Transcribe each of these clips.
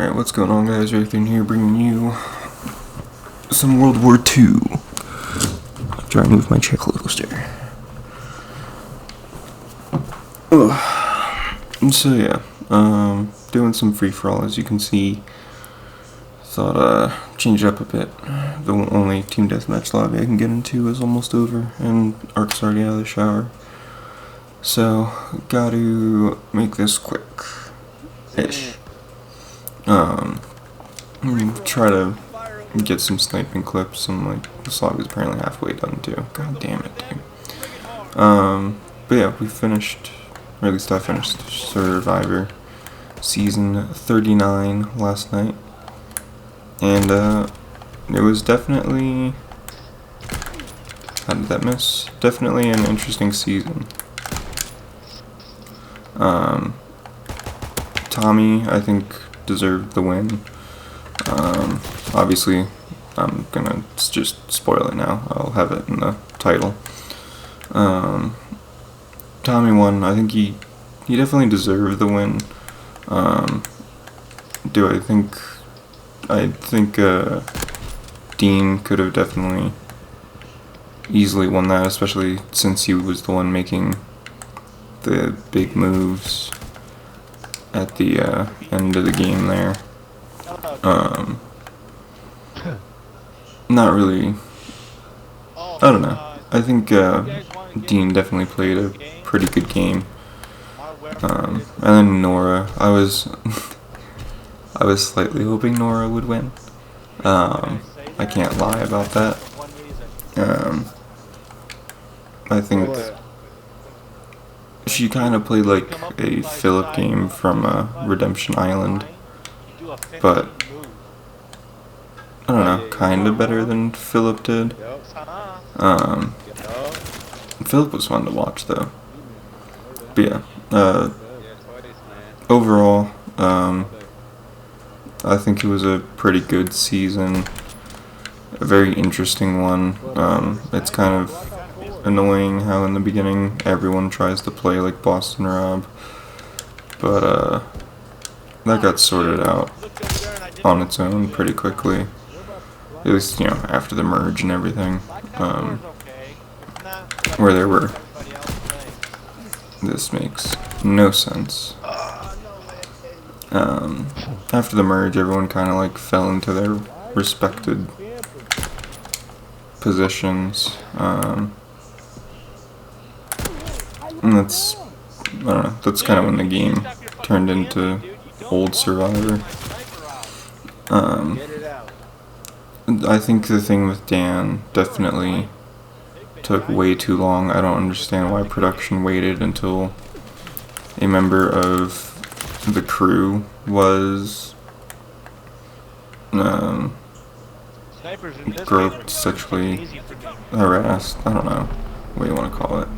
Alright, what's going on, guys? Raithirn here, bringing you some World War II. I'll try and move my chair closer. So yeah, doing some free-for-all, as you can see. Thought change it up a bit. The only team deathmatch lobby I can get into is almost over, and Ark's already out of the shower. So, gotta make this quick-ish. Try to get some sniping clips, and like, this lobby's apparently halfway done too. God damn it, dude. But yeah, we finished, or at least I finished Survivor Season 39 last night. And, it was definitely, how did that miss? Definitely an interesting season. Tommy, I think, deserved the win. Obviously, I'm gonna just spoil it now. I'll have it in the title. Tommy won. I think he definitely deserved the win. I think Dean could have definitely easily won that, especially since he was the one making the big moves at the end of the game there. Not really. I don't know. I think Dean definitely played a pretty good game. And then Nora, I was I was slightly hoping Nora would win. I can't lie about that. I think she kind of played like a Philip game from Redemption Island, but I don't know, kind of better than Philip did. Philip was fun to watch though. But yeah, overall, I think it was a pretty good season, a very interesting one. It's kind of annoying how in the beginning everyone tries to play like Boston Rob, but that got sorted out on its own pretty quickly, at least, you know, after the merge and everything, where there were, this makes no sense. After the merge, everyone kind of like fell into their respected positions, and that's, I don't know, that's kind of when the game turned into old Survivor. I think the thing with Dan definitely took way too long. I don't understand why production waited until a member of the crew was groped, sexually harassed, I don't know what you want to call it.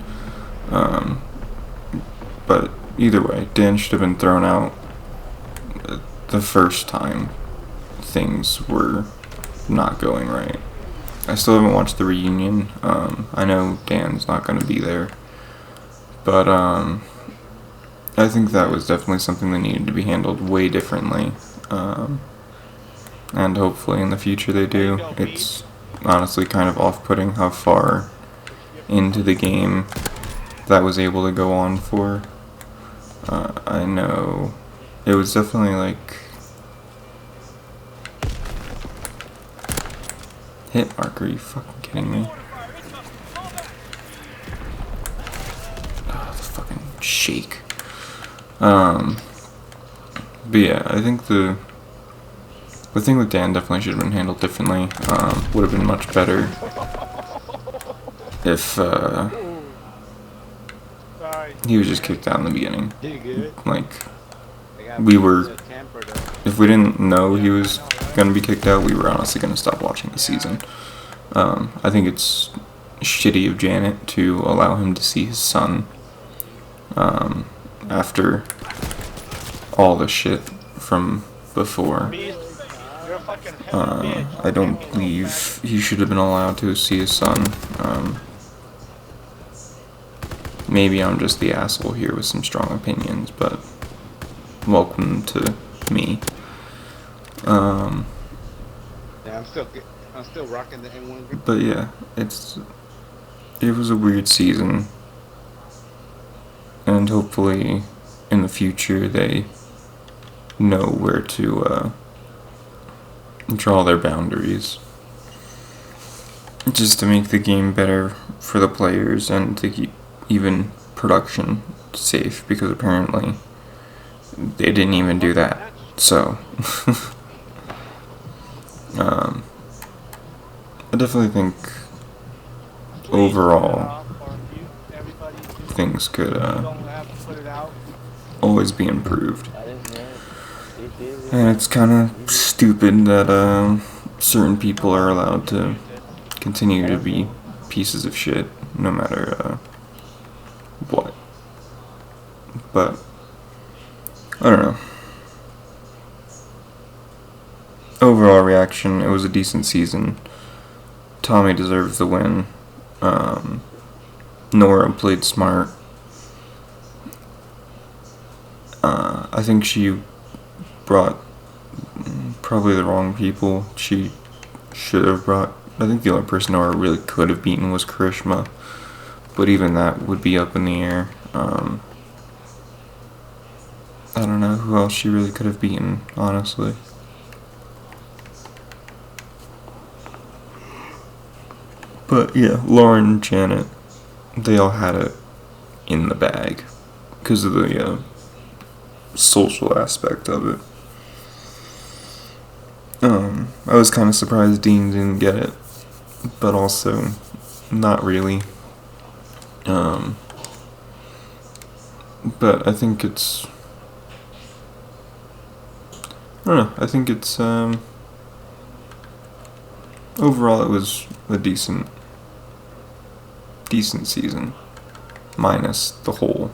But either way, Dan should have been thrown out the first time things were not going right. I still haven't watched the reunion. I know Dan's not going to be there, but I think that was definitely something that needed to be handled way differently, and hopefully in the future they do. It's honestly kind of off-putting how far into the game that was able to go on for. I know it was definitely like hit mark. Are you fucking kidding me? Oh, the fucking shake. But yeah, I think the thing with Dan definitely should have been handled differently. Would have been much better if he was just kicked out in the beginning. Like, if we didn't know he was gonna be kicked out, we were honestly gonna stop watching the season. I think it's shitty of Janet to allow him to see his son after all the shit from before. I don't believe he should have been allowed to see his son. Maybe I'm just the asshole here with some strong opinions, but welcome to me. Um, Yeah, I'm still rocking the M1. but yeah, it was a weird season, and hopefully in the future they know where to draw their boundaries, just to make the game better for the players and to keep even production safe, because apparently they didn't even do that. So um, I definitely think overall things could always be improved. And it's kind of stupid that certain people are allowed to continue to be pieces of shit no matter what. But I don't know. Overall reaction, it was a decent season. Tommy deserves the win. Nora played smart. I think she brought probably the wrong people. She should have brought. I think the only person Nora really could have beaten was Karishma, but even that would be up in the air. I don't know who else she really could have beaten, honestly. But yeah, Lauren, Janet, they all had it in the bag because of the social aspect of it. I was kind of surprised Dean didn't get it, but also not really. But I think it's. I don't know. I think it's. Overall, it was a decent season, minus the whole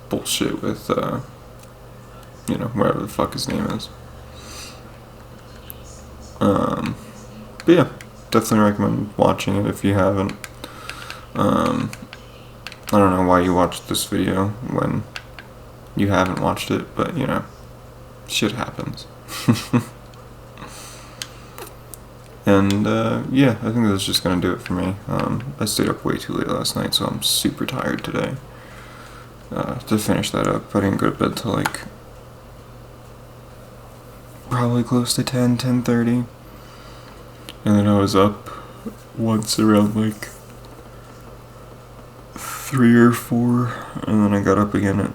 bullshit with, whatever the fuck his name is. But yeah, definitely recommend watching it if you haven't. I don't know why you watched this video when you haven't watched it, but shit happens. And yeah, I think that's just gonna do it for me. I stayed up way too late last night, so I'm super tired today. To finish that up, I didn't go to bed till like probably close to 10:30, and then I was up once around like 3 or 4, and then I got up again at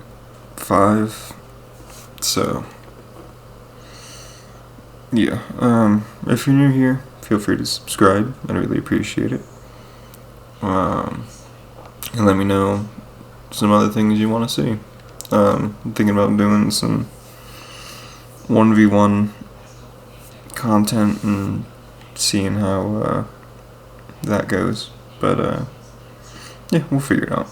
5. So yeah, if you're new here, feel free to subscribe. I'd really appreciate it. And let me know some other things you want to see. I'm thinking about doing some 1v1 content and seeing how that goes. But yeah, we'll figure it out.